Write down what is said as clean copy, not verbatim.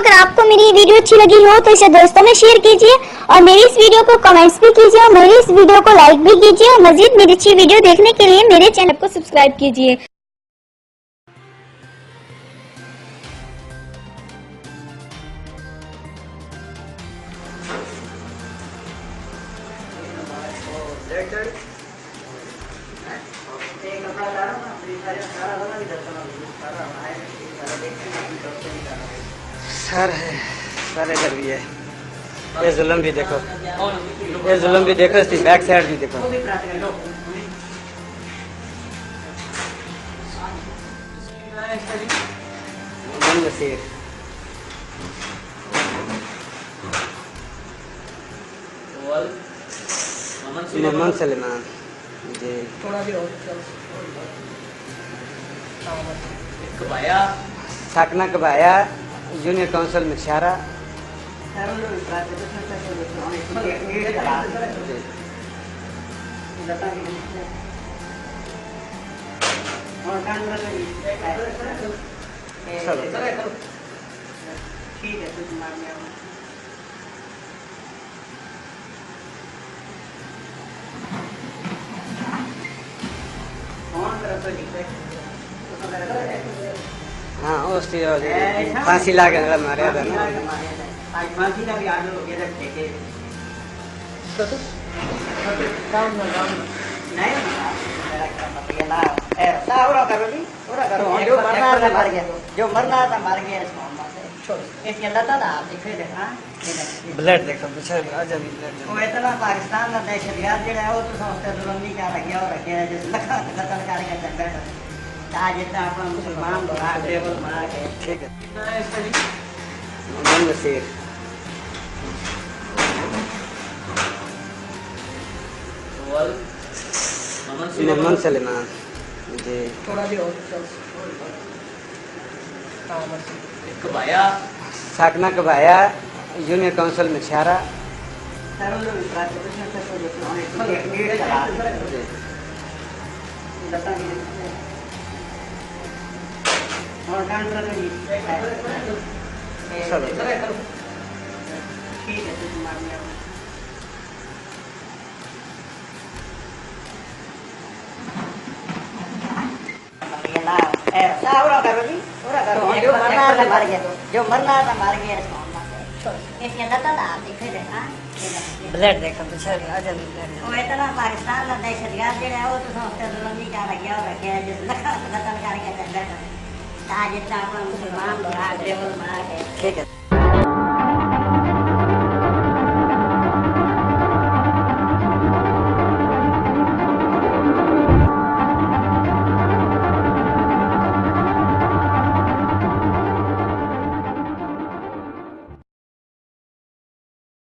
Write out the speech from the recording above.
अगर आपको मेरी वीडियो अच्छी लगी हो तो इसे दोस्तों में शेयर कीजिए और मेरी इस वीडियो को कमेंट्स भी कीजिए और मेरी इस वीडियो को लाइक भी कीजिए और मजीद मेरी अच्छी वीडियो देखने के लिए मेरे चैनल को सब्सक्राइब कीजिए। सर है, सर इधर भी है। ये जुल्म भी देखो, ये जुल्म भी देखो, इसकी बैक साइड भी देखो। मोहम्मद सलेमान जी। साकना कबाया जूनियर काउंसिल में शारा। हाँ उसकी फांसी लागे मारे था ना। फांसी का भी आगे हो गया ठेके जो मरना था मर गया। इसके अल्लाह ताला आप दिखे देखा ब्लड देखो वो इतना पाकिस्तान का दहशतगर्द जेड़ा है वो तो समझते जुल्म नहीं कर रखा और रखे जिस लखा कतल करके चंगा आज इतना अपना मुसलमान बना टेबल बना के ठीक है। मोहम्मद नसीर मोहम्मद सलेमान जी। साकना कबाया जूनियर काउंसिल में शारा। जो मरना था मर गया। इसके अल्लाह ताला आप दिखे देखा ब्लड देखो वो इतना पाकिस्तान का दहशतगर्द जेड़ा है वो तो समझते जुल्म नहीं कर रखा और रखे जिस लखा कतल करके चंगा आज इतना अपना मुसलमान बना टेबल बना के ठीक है।